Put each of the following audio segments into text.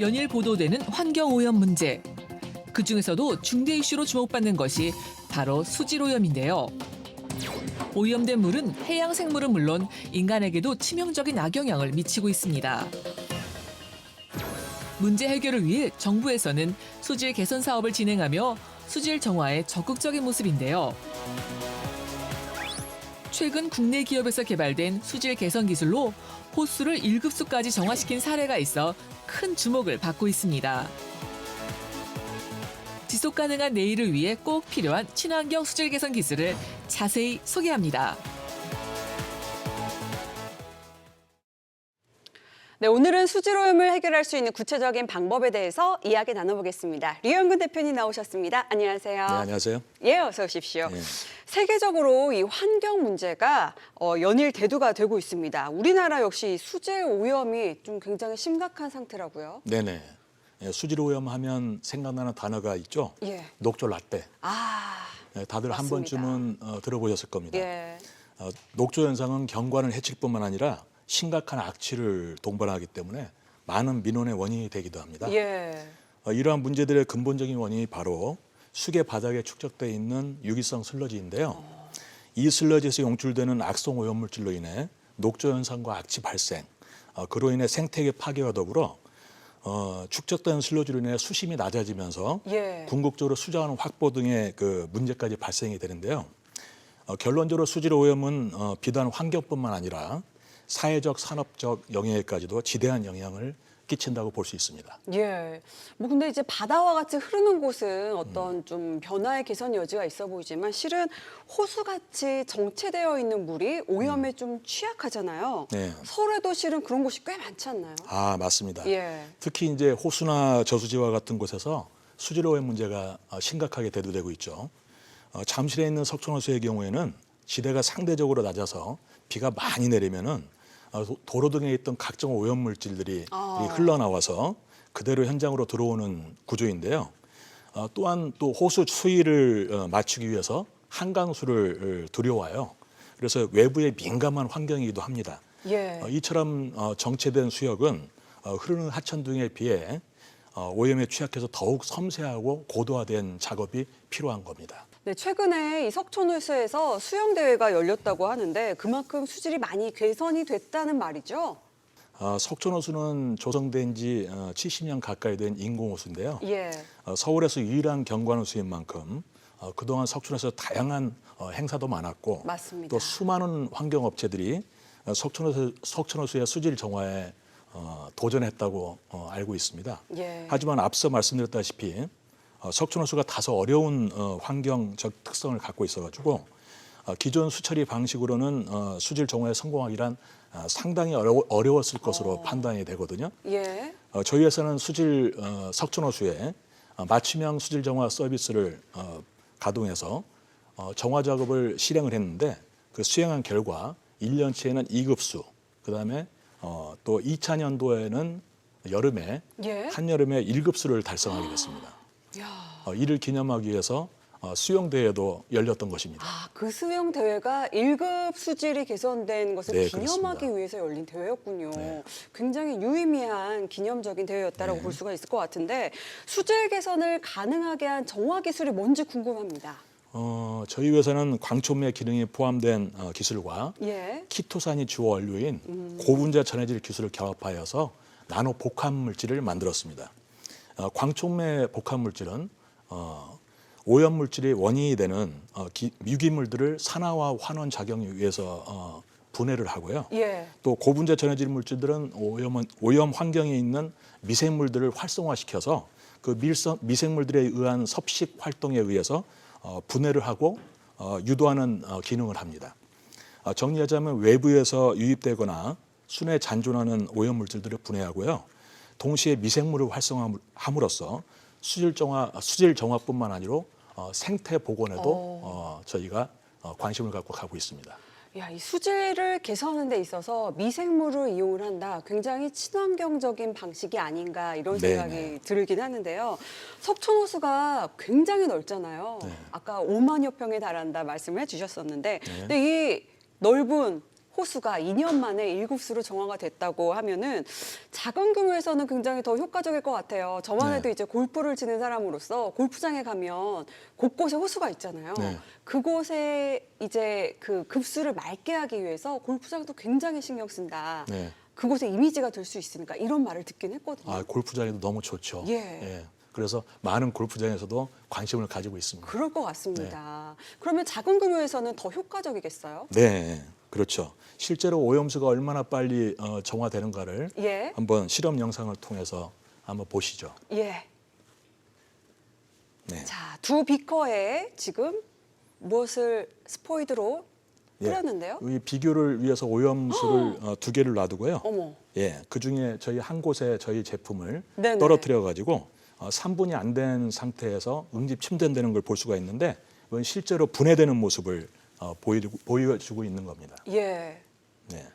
연일 보도되는 환경오염 문제. 그중에서도 중대 이슈로 주목받는 것이 바로 수질오염인데요. 오염된 물은 해양 생물은 물론 인간에게도 치명적인 악영향을 미치고 있습니다. 문제 해결을 위해 정부에서는 수질 개선 사업을 진행하며 수질 정화에 적극적인 모습인데요. 최근 국내 기업에서 개발된 수질 개선 기술로 호수를 1급수까지 정화시킨 사례가 있어 큰 주목을 받고 있습니다. 지속 가능한 내일을 위해 꼭 필요한 친환경 수질 개선 기술을 자세히 소개합니다. 네, 오늘은 수질오염을 해결할 수 있는 구체적인 방법에 대해서 이야기 나눠보겠습니다. 류현근 대표님 나오셨습니다. 안녕하세요. 네, 안녕하세요. 예, 어서 오십시오. 네. 세계적으로 이 환경 문제가 연일 대두가 되고 있습니다. 우리나라 역시 수질 오염이 좀 굉장히 심각한 상태라고요. 네네. 예, 수질 오염하면 생각나는 단어가 있죠. 예. 녹조 라떼. 아, 예, 다들 한 맞습니다. 번쯤은 들어보셨을 겁니다. 예. 녹조 현상은 경관을 해칠 뿐만 아니라 심각한 악취를 동반하기 때문에 많은 민원의 원인이 되기도 합니다. 예. 이러한 문제들의 근본적인 원인이 바로 수계 바닥에 축적되어 있는 유기성 슬러지인데요. 이 슬러지에서 용출되는 악성 오염물질로 인해 녹조 현상과 악취 발생, 그로 인해 생태계 파괴와 더불어 축적된 슬러지로 인해 수심이 낮아지면서 예. 궁극적으로 수자원 확보 등의 그 문제까지 발생이 되는데요. 결론적으로 수질 오염은 비단 환경뿐만 아니라 사회적, 산업적 영역에까지도 지대한 영향을 끼친다고 볼 수 있습니다. 예. 뭐 근데 이제 바다와 같이 흐르는 곳은 어떤 좀 변화의 개선 여지가 있어 보이지만 실은 호수같이 정체되어 있는 물이 오염에 좀 취약하잖아요. 네. 서울에도 실은 그런 곳이 꽤 많지 않나요? 아, 맞습니다. 예. 특히 이제 호수나 저수지와 같은 곳에서 수질 오염 문제가 심각하게 대두되고 있죠. 잠실에 있는 석촌호수의 경우에는 지대가 상대적으로 낮아서 비가 많이 내리면은 도로 등에 있던 각종 오염 물질들이 흘러나와서 그대로 현장으로 들어오는 구조인데요. 또한 또 호수 수위를 맞추기 위해서 한강수를 들여와요. 그래서 외부에 민감한 환경이기도 합니다. 예. 이처럼 정체된 수역은 흐르는 하천 등에 비해 오염에 취약해서 더욱 섬세하고 고도화된 작업이 필요한 겁니다. 네, 최근에 이 석촌호수에서 수영 대회가 열렸다고 하는데 그만큼 수질이 많이 개선이 됐다는 말이죠. 석촌호수는 조성된 지 70년 가까이 된 인공호수인데요. 예. 서울에서 유일한 경관호수인 만큼 그동안 석촌호수에서 다양한 행사도 많았고 맞습니다. 또 수많은 환경업체들이 석촌호수의 수질 정화에 도전했다고 알고 있습니다. 예. 하지만 앞서 말씀드렸다시피 석촌호수가 다소 어려운 환경적 특성을 갖고 있어가지고 기존 수처리 방식으로는 수질 정화에 성공하기란 상당히 어려웠을 것으로 판단이 되거든요. 예. 저희 회사는 석촌호수에 맞춤형 수질 정화 서비스를 가동해서 정화 작업을 실행을 했는데 그 수행한 결과 1년치에는 2급수, 그다음에 또 2000년도에는 여름에 예. 한여름에 1급수를 달성하게 됐습니다. 이를 기념하기 위해서 수영대회도 열렸던 것입니다. 아, 그 수영 대회가 1급 수질이 개선된 것을 네, 기념하기 그렇습니다. 위해서 열린 대회였군요. 네. 굉장히 유의미한 기념적인 대회였다라고 네. 볼 수가 있을 것 같은데 수질 개선을 가능하게 한 정화 기술이 뭔지 궁금합니다. 저희 회사는 광촉매 기능이 포함된 기술과 예. 키토산이 주요 원료인 고분자 전해질 기술을 결합하여서 나노 복합 물질을 만들었습니다. 광촉매 복합 물질은 오염 물질이 원인이 되는 유기물들을 산화와 환원 작용에 의해서 분해를 하고요. 예. 또 고분자 전해질 물질들은 오염 환경에 있는 미생물들을 활성화시켜서 그 미생물들에 의한 섭식 활동에 의해서 분해를 하고 유도하는 기능을 합니다. 정리하자면 외부에서 유입되거나 순에 잔존하는 오염 물질들을 분해하고요. 동시에 미생물을 활성화함으로써 수질 정화뿐만 아니라 생태 복원에도 저희가 관심을 갖고 가고 있습니다. 야, 이 수질을 개선하는 데 있어서 미생물을 이용을 한다. 굉장히 친환경적인 방식이 아닌가 이런 생각이 네네. 들긴 하는데요. 석촌호수가 굉장히 넓잖아요. 네. 아까 5만여 평에 달한다 말씀을 해주셨었는데 네. 근데 이 넓은 호수가 2년 만에 1급수로 정화가 됐다고 하면은 작은 규모에서는 굉장히 더 효과적일 것 같아요. 저만 해도 네. 이제 골프를 치는 사람으로서 골프장에 가면 곳곳에 호수가 있잖아요. 네. 그곳에 이제 그 급수를 맑게 하기 위해서 골프장도 굉장히 신경 쓴다. 네. 그곳에 이미지가 될 수 있으니까 이런 말을 듣긴 했거든요. 아, 골프장에도 너무 좋죠. 예. 그래서 많은 골프장에서도 관심을 가지고 있습니다. 그럴 것 같습니다. 그러면 작은 규모에서는 더 효과적이겠어요? 네, 그렇죠. 실제로 오염수가 얼마나 빨리 정화되는가를 예. 한번 실험 영상을 통해서 한번 보시죠. 예. 네. 자, 두 비커에 지금 무엇을 스포이드로 뿌렸는데요? 이 비교를 위해서 오염수를 두 개를 놔두고요. 어머. 예, 그 중에 저희 한 곳에 저희 제품을 네네. 떨어뜨려 가지고 3분이 안 된 상태에서 응집 침전되는 걸 볼 수가 있는데 이건 실제로 분해되는 모습을 보여주고 있는 겁니다. 예. 네,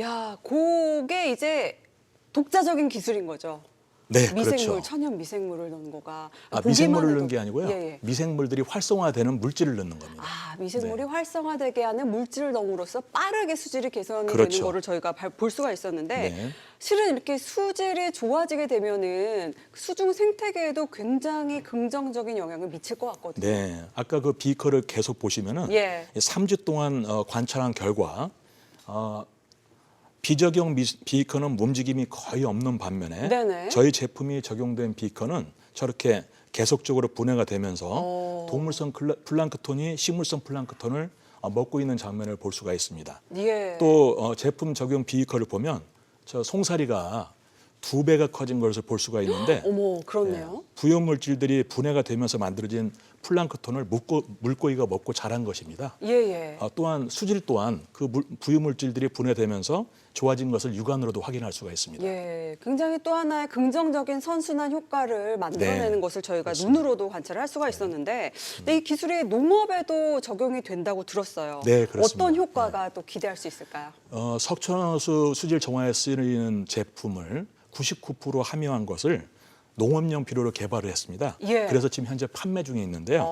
야, 그게 이제 독자적인 기술인 거죠. 네, 미생물, 그렇죠. 천연 미생물을 넣는 거가. 아, 보기만 미생물을 해도- 넣는 게 아니고요. 예, 예. 미생물들이 활성화되는 물질을 넣는 겁니다. 아, 미생물이 네. 활성화되게 하는 물질을 넣음으로써 빠르게 수질이 개선이 그렇죠. 되는 거를 저희가 볼 수가 있었는데 네. 실은 이렇게 수질이 좋아지게 되면은 수중 생태계에도 굉장히 긍정적인 영향을 미칠 것 같거든요. 네, 아까 그 비커를 계속 보시면은 예. 3주 동안 관찰한 결과 비적용 비커는 움직임이 거의 없는 반면에 네네. 저희 제품이 적용된 비커는 저렇게 계속적으로 분해가 되면서 동물성 플랑크톤이 식물성 플랑크톤을 먹고 있는 장면을 볼 수가 있습니다. 예. 또 제품 적용 비커를 보면 저 송사리가 2배가 커진 것을 볼 수가 있는데 어머, 그렇네요. 부용 물질들이 분해가 되면서 만들어진 플랑크톤을 물고기가 먹고 자란 것입니다. 예, 예. 또한 수질 또한 그 부유 물질들이 분해되면서 좋아진 것을 육안으로도 확인할 수가 있습니다. 예, 굉장히 또 하나의 긍정적인 선순환 효과를 만들어내는 네, 것을 저희가 그렇습니다. 눈으로도 관찰할 수가 있었는데, 근데 이 기술이 농업에도 적용이 된다고 들었어요. 네, 그렇습니다. 어떤 효과가 또 기대할 수 있을까요? 석촌호수 수질 정화에 쓰이는 제품을 99% 함유한 것을 농업용 비료로 개발을 했습니다. 예. 그래서 지금 현재 판매 중에 있는데요.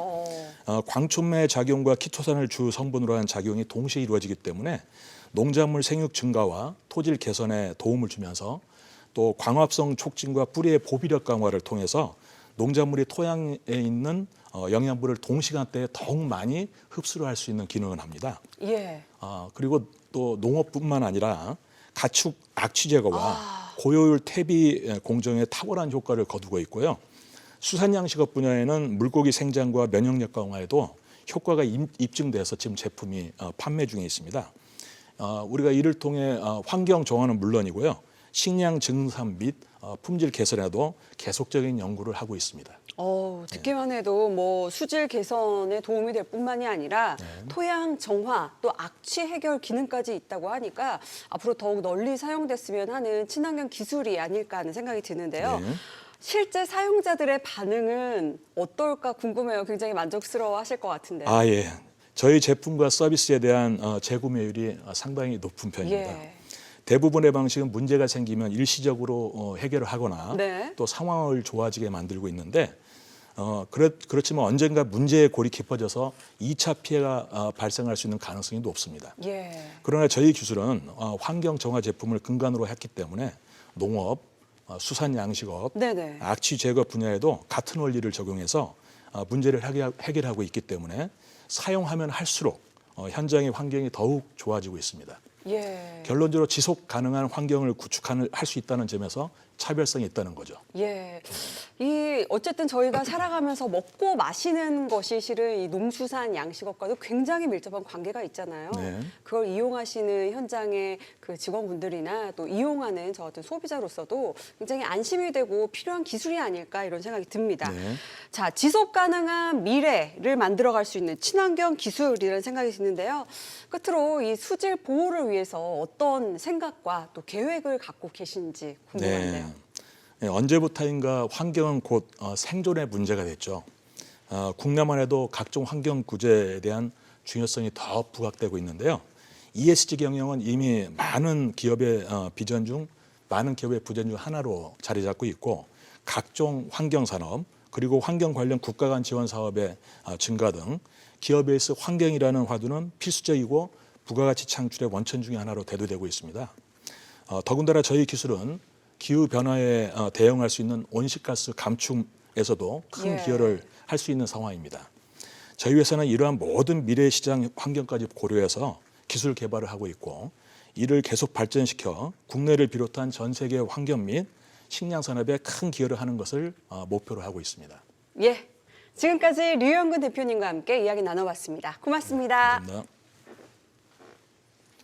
어, 광촉매 작용과 키토산을 주 성분으로 한 작용이 동시에 이루어지기 때문에 농작물 생육 증가와 토질 개선에 도움을 주면서 또 광합성 촉진과 뿌리의 보비력 강화를 통해서 농작물이 토양에 있는 영양분을 동시간대에 더욱 많이 흡수를 할 수 있는 기능을 합니다. 예. 그리고 또 농업뿐만 아니라 가축 악취 제거와 고효율 퇴비 공정에 탁월한 효과를 거두고 있고요. 수산양식업 분야에는 물고기 생장과 면역력 강화에도 효과가 입증돼서 지금 제품이 판매 중에 있습니다. 우리가 이를 통해 환경 정화는 물론이고요. 식량 증산 및 품질 개선에도 계속적인 연구를 하고 있습니다. 듣기만 해도 뭐 수질 개선에 도움이 될 뿐만이 아니라 토양 정화 또 악취 해결 기능까지 있다고 하니까 앞으로 더욱 널리 사용됐으면 하는 친환경 기술이 아닐까 하는 생각이 드는데요. 네. 실제 사용자들의 반응은 어떨까 궁금해요. 굉장히 만족스러워 하실 것 같은데. 예. 저희 제품과 서비스에 대한 재구매율이 상당히 높은 편입니다. 예. 대부분의 방식은 문제가 생기면 일시적으로 해결을 하거나 네. 또 상황을 좋아지게 만들고 있는데 그렇지만 언젠가 문제의 골이 깊어져서 2차 피해가 발생할 수 있는 가능성이 높습니다. 예. 그러나 저희 기술은 환경 정화 제품을 근간으로 했기 때문에 농업, 수산 양식업, 네네. 악취 제거 분야에도 같은 원리를 적용해서 문제를 해결하고 있기 때문에 사용하면 할수록 현장의 환경이 더욱 좋아지고 있습니다. 예. 결론적으로 지속 가능한 환경을 구축할 수 있다는 점에서 차별성이 있다는 거죠. 예. 어쨌든 저희가 살아가면서 먹고 마시는 것이 실은 이 농수산 양식업과도 굉장히 밀접한 관계가 있잖아요. 네. 그걸 이용하시는 현장의 그 직원분들이나 또 이용하는 저 같은 소비자로서도 굉장히 안심이 되고 필요한 기술이 아닐까 이런 생각이 듭니다. 네. 자, 지속 가능한 미래를 만들어갈 수 있는 친환경 기술이라는 생각이 드는데요. 끝으로 이 수질 보호를 위해서 어떤 생각과 또 계획을 갖고 계신지 궁금한데요. 네, 언제부터인가 환경은 곧 생존의 문제가 됐죠. 국내만 해도 각종 환경 구제에 대한 중요성이 더 부각되고 있는데요. ESG 경영은 이미 많은 기업의 비전 중 많은 기업의 부전 중 하나로 자리 잡고 있고 각종 환경 산업 그리고 환경 관련 국가 간 지원 사업의 증가 등 기업에서 환경이라는 화두는 필수적이고 부가가치 창출의 원천 중의 하나로 대두되고 있습니다. 더군다나 저희 기술은 기후 변화에 대응할 수 있는 온실가스 감축에서도 큰 예. 기여를 할 수 있는 상황입니다. 저희 회사는 이러한 모든 미래 시장 환경까지 고려해서 기술 개발을 하고 있고 이를 계속 발전시켜 국내를 비롯한 전 세계 환경 및 식량 산업에 큰 기여를 하는 것을 목표로 하고 있습니다. 예, 지금까지 류영근 대표님과 함께 이야기 나눠봤습니다. 고맙습니다. 감사합니다.